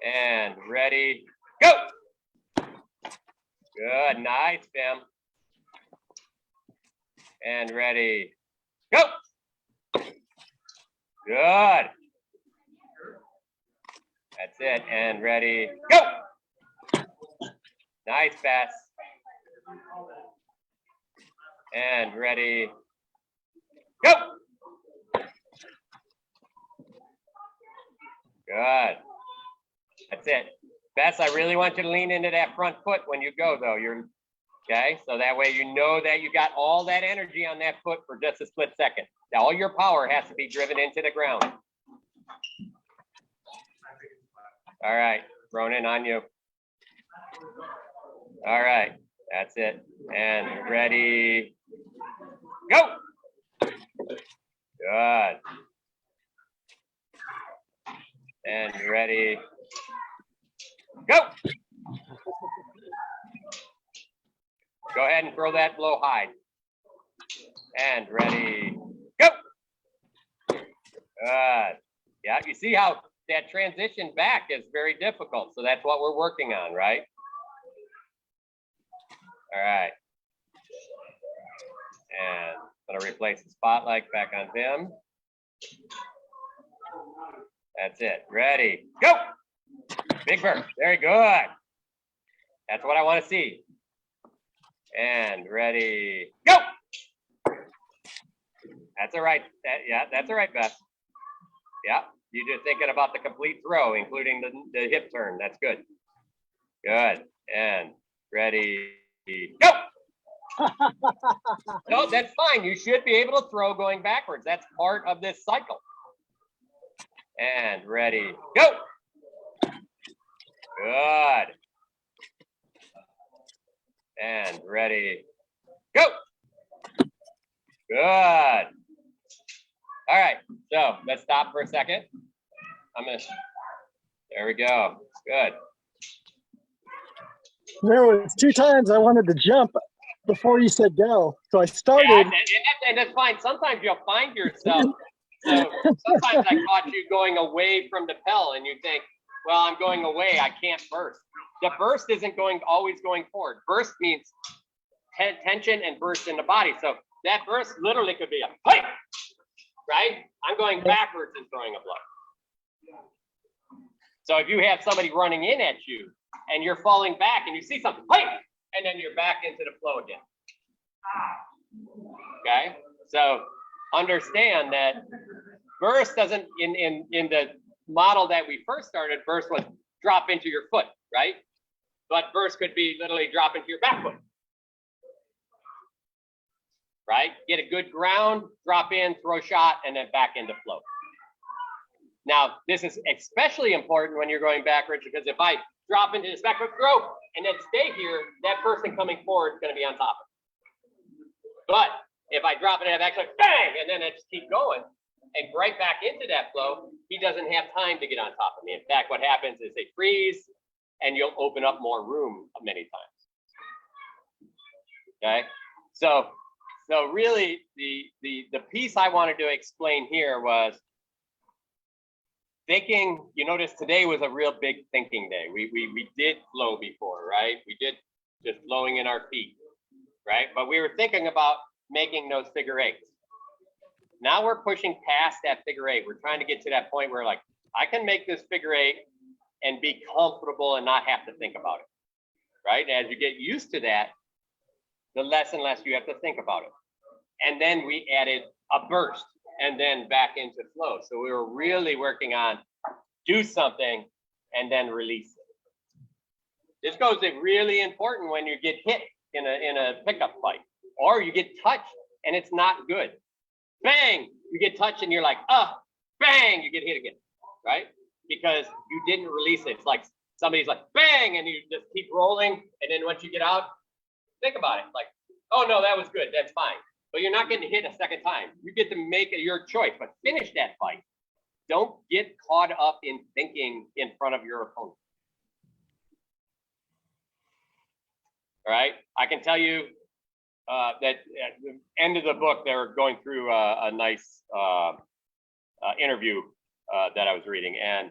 And ready, go. Good. Nice, Tim. And ready, go. Good. That's it. And ready, go. Nice pass. And ready, go. Good. That's it. Bess, I really want you to lean into that front foot when you go, though. You're okay. So that way you know that you got all that energy on that foot for just a split second. Now, all your power has to be driven into the ground. All right, Ronan, on you. All right, that's it. And ready, go. Good. And ready, go. Go ahead and throw that low high. And ready, go. Good. Yeah, you see how that transition back is very difficult. So that's what we're working on, right? All right. And I'm gonna replace the spotlight back on him. That's it. Ready, go. Big burst. Very good. That's what I want to see. And ready, go. That's all right. Yeah, that's all right, Beth. Yeah, you're just thinking about the complete throw, including the hip turn. That's good. Good. And ready, go. No, that's fine. You should be able to throw going backwards. That's part of this cycle. And ready, go. Good. And ready, go. Good. All right, so let's stop for a second. There we go. Good. There was 2 times I wanted to jump before you said go. So I started. Yeah, and that's fine. Sometimes you'll find yourself. So sometimes I caught you going away from the pedal and you think, well, I'm going away. I can't burst. The burst isn't always going forward. Burst means tension and burst in the body. So that burst literally could be a hey, right? I'm going backwards and throwing a blow. So if you have somebody running in at you and you're falling back and you see something, hey, and then you're back into the flow again. Okay, so understand that burst doesn't, in the model that we first started, burst was drop into your foot, right? But burst could be literally drop into your back foot. Right? Get a good ground, drop in, throw shot, and then back into flow. Now, this is especially important when you're going backwards, because if I drop into this back foot throw and then stay here, that person coming forward is going to be on top of it. But if I drop it and back foot, bang, and then I just keep going and right back into that flow, he doesn't have time to get on top of me. In fact, what happens is they freeze and you'll open up more room many times. Okay, so really the piece I wanted to explain here was thinking. You notice today was a real big thinking day. We did flow before, right? We did just flowing in our feet, right? But we were thinking about making those figure eights. Now we're pushing past that figure eight. We're trying to get to that point where like, I can make this figure eight and be comfortable and not have to think about it, right? As you get used to that, the less and less you have to think about it. And then we added a burst and then back into flow. So we were really working on do something and then release it. This goes in really important when you get hit in a pickup fight, or you get touched and it's not good. Bang, you get touched and you're like, bang, you get hit again, right? Because you didn't release it. It's like somebody's like, bang, and you just keep rolling. And then once you get out, think about it. Like, oh no, that was good, that's fine. But you're not getting hit a second time. You get to make it your choice, but finish that fight. Don't get caught up in thinking in front of your opponent. All right, I can tell you that at the end of the book, they were going through a nice interview that I was reading, and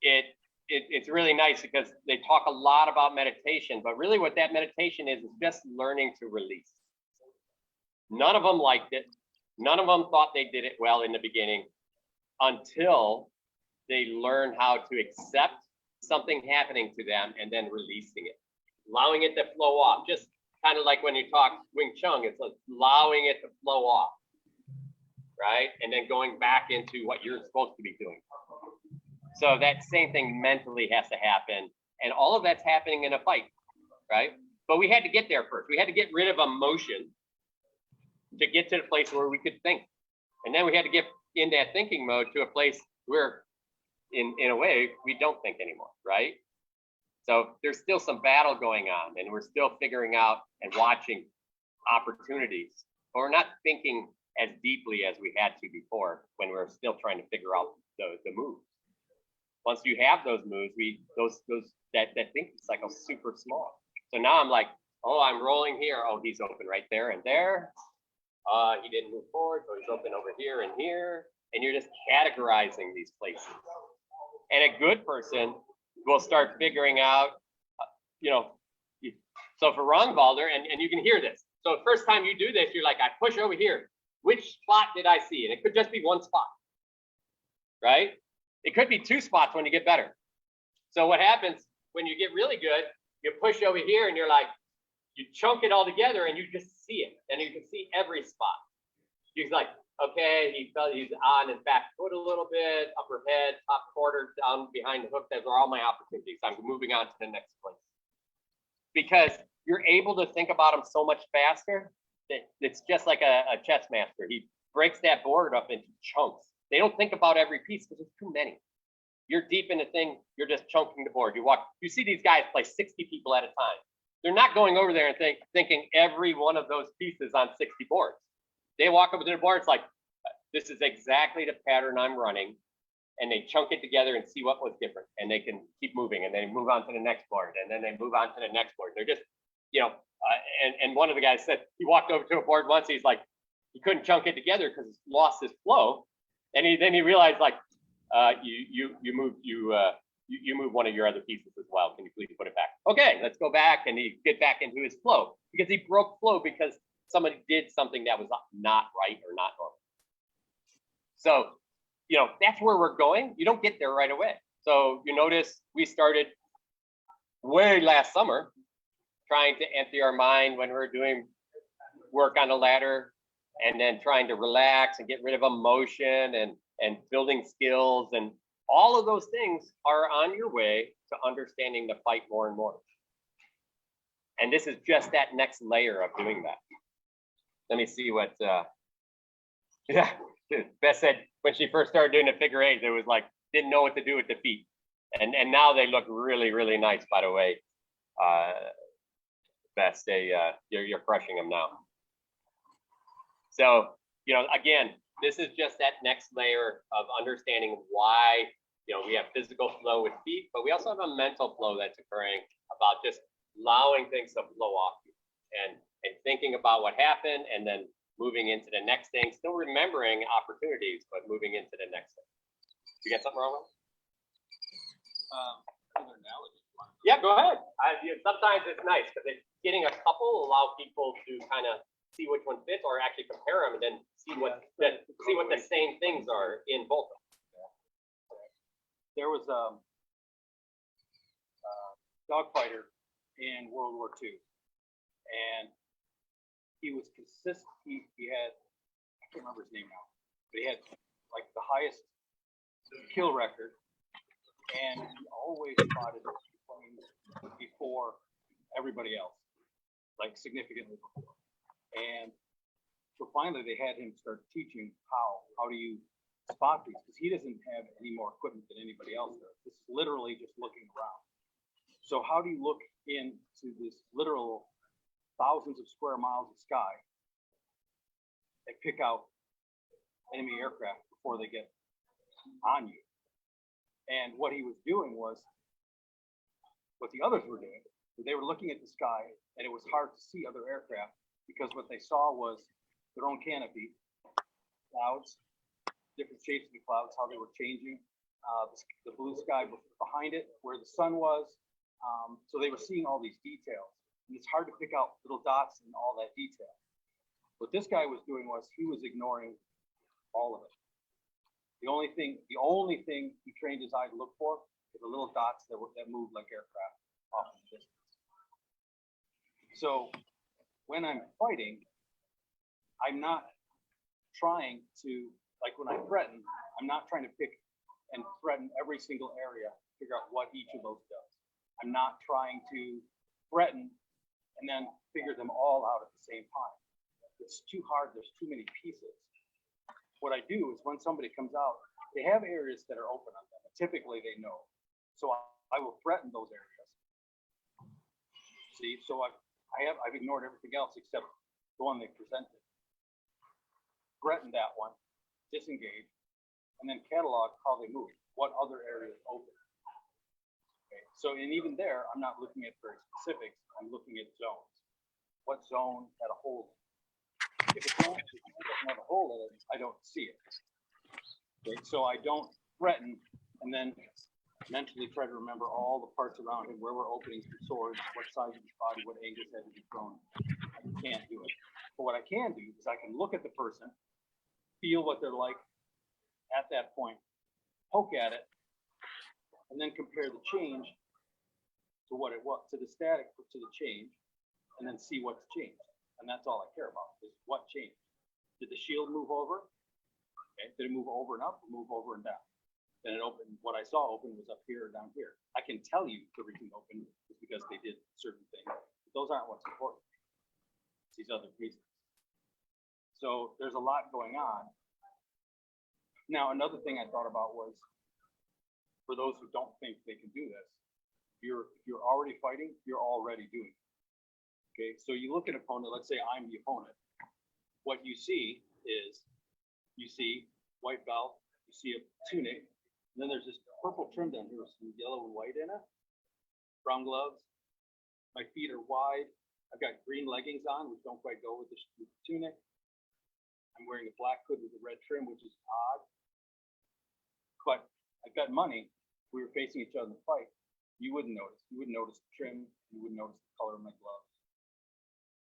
it's really nice because they talk a lot about meditation, but really what that meditation is just learning to release. None of them liked it. None of them thought they did it well in the beginning until they learned how to accept something happening to them and then releasing it, allowing it to flow off. Just kind of like when you talk Wing Chun, it's like allowing it to flow off, right? And then going back into what you're supposed to be doing. So that same thing mentally has to happen. And all of that's happening in a fight, right? But we had to get there first. We had to get rid of emotion to get to the place where we could think. And then we had to get in that thinking mode to a place where, in a way, we don't think anymore, right? So there's still some battle going on, and we're still figuring out and watching opportunities, but we're not thinking as deeply as we had to before when we were still trying to figure out the moves. Once you have those moves, that thinking cycle's super small. So now I'm like, oh, I'm rolling here. Oh, he's open right there and there. He didn't move forward, so he's open over here and here. And you're just categorizing these places. And a good person will start figuring out, so for Rungvalder, and you can hear this. So the first time you do this, you're like, I push over here. Which spot did I see? And it could just be one spot, right? It could be two spots when you get better. So what happens when you get really good, you push over here and you're like, you chunk it all together and you just see it. And you can see every spot. He's like, okay, he felt he's on his back foot a little bit, upper head, top quarter, down behind the hook. Those are all my opportunities. I'm moving on to the next place. Because you're able to think about them so much faster that it's just like a chess master. He breaks that board up into chunks. They don't think about every piece because there's too many. You're deep in the thing, you're just chunking the board. You see these guys play 60 people at a time. They're not going over there and thinking every one of those pieces on 60 boards. They walk over to the board, it's like, this is exactly the pattern I'm running. And they chunk it together and see what was different. And they can keep moving and they move on to the next board. And then they move on to the next board. They're just, and one of the guys said, he walked over to a board once, he's like, he couldn't chunk it together because he lost his flow. And then he realized like, you move one of your other pieces as well. Can you please put it back? Okay, let's go back, and he get back into his flow because he broke flow because somebody did something that was not right or not normal. So, that's where we're going. You don't get there right away. So you notice we started way last summer trying to empty our mind when we were doing work on the ladder and then trying to relax and get rid of emotion and building skills, and all of those things are on your way to understanding the fight more and more. And this is just that next layer of doing that. Let me see what, yeah, Beth said when she first started doing the figure eights, it was like, didn't know what to do with the feet. And now they look really, really nice, by the way. Beth, you're crushing them now. So, again, this is just that next layer of understanding why, we have physical flow with feet, but we also have a mental flow that's occurring about just allowing things to flow off you and thinking about what happened and then moving into the next thing, still remembering opportunities, but moving into the next thing. You got something wrong with it? Another analogy. Yeah, go ahead. Sometimes it's nice because getting a couple allow people to kind of see which one fits or actually compare them and then see what the same things are in both of them. There was a dogfighter in World War II, and he was consistent. He had, I can't remember his name now, but he had like the highest kill record, and he always spotted planes before everybody else, like significantly before. And so finally they had him start teaching how do you spot these, because he doesn't have any more equipment than anybody else does. This is literally just looking around. So how do you look into this literal thousands of square miles of sky and pick out enemy aircraft before they get on you? And what he was doing was what the others were doing. They were looking at the sky, and it was hard to see other aircraft because what they saw was their own canopy, clouds, different shapes of the clouds, how they were changing, the blue sky behind it, where the sun was. So they were seeing all these details, and it's hard to pick out little dots in all that detail. What this guy was doing was he was ignoring all of it. The only thing he trained his eye to look for were the little dots that moved like aircraft off in the distance. So when I'm fighting, I'm not trying to, like when I threaten, I'm not trying to pick and threaten every single area, figure out what each of those does. I'm not trying to threaten and then figure them all out at the same time. It's too hard. There's too many pieces. What I do is when somebody comes out, they have areas that are open on them. Typically they know. So I will threaten those areas. See, so I've ignored everything else except the one they presented. Threaten that one, disengage, and then catalog how they move, what other areas open. Okay, so and even there, I'm not looking at very specifics, I'm looking at zones. What zone had a hole? If a zone doesn't have a hole in it, I don't see it. Okay, so I don't threaten and then mentally try to remember all the parts around him, where were openings for swords, what size of his body, what angles had to be thrown. I can't do it. But what I can do is I can look at the person, feel what they're like at that point, poke at it, and then compare the change to what it was, to the static, to the change, and then see what's changed. And that's all I care about, is what changed. Did the shield move over? Okay. Did it move over and up, or move over and down? Then it opened, what I saw open was up here or down here. I can tell you the reason open is because they did certain things. But those aren't what's important. It's these other pieces. So there's a lot going on. Now, another thing I thought about was, for those who don't think they can do this, if you're already fighting, you're already doing it. Okay, so you look at an opponent, let's say I'm the opponent. What you see is, you see white belt, you see a tunic, and then there's this purple trim down here with some yellow and white in it, brown gloves. My feet are wide. I've got green leggings on, which don't quite go with the tunic. I'm wearing a black hood with a red trim, which is odd. But I've got money. If we were facing each other in the fight, you wouldn't notice. You wouldn't notice the trim. You wouldn't notice the color of my gloves.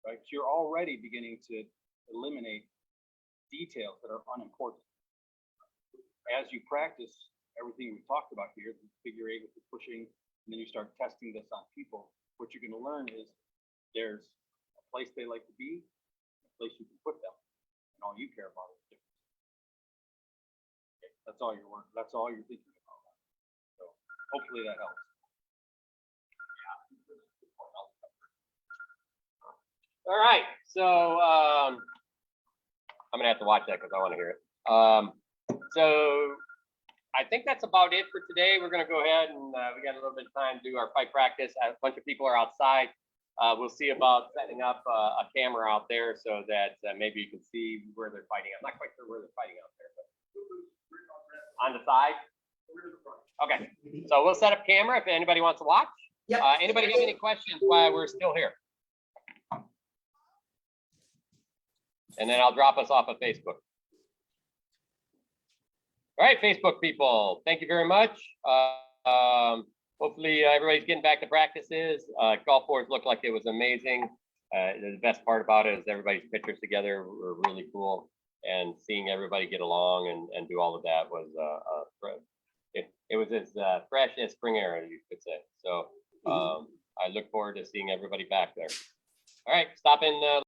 Right? So you're already beginning to eliminate details that are unimportant. As you practice everything we've talked about here, the figure eight with the pushing, and then you start testing this on people, what you're going to learn is there's a place they like to be, a place you can put them. And all you care about is difference. That's all you're working, that's all you're thinking about. So hopefully that helps. All right, so I'm gonna have to watch that because I want to hear it. So I think that's about it for today. We're gonna go ahead and we got a little bit of time to do our fight practice. A bunch of people are outside. We'll see about setting up a camera out there so that maybe you can see where they're fighting. I'm not quite sure where they're fighting out there, but on the side. Okay, so we'll set up camera if anybody wants to watch. Yep. Anybody have any questions while we're still here? And then I'll drop us off of Facebook. All right, Facebook people, thank you very much. Hopefully everybody's getting back to practices. Golf boards looked like it was amazing. The best part about it is everybody's pictures together were really cool, and seeing everybody get along and do all of that was it was as fresh as spring air, you could say. So I look forward to seeing everybody back there. All right, stop in.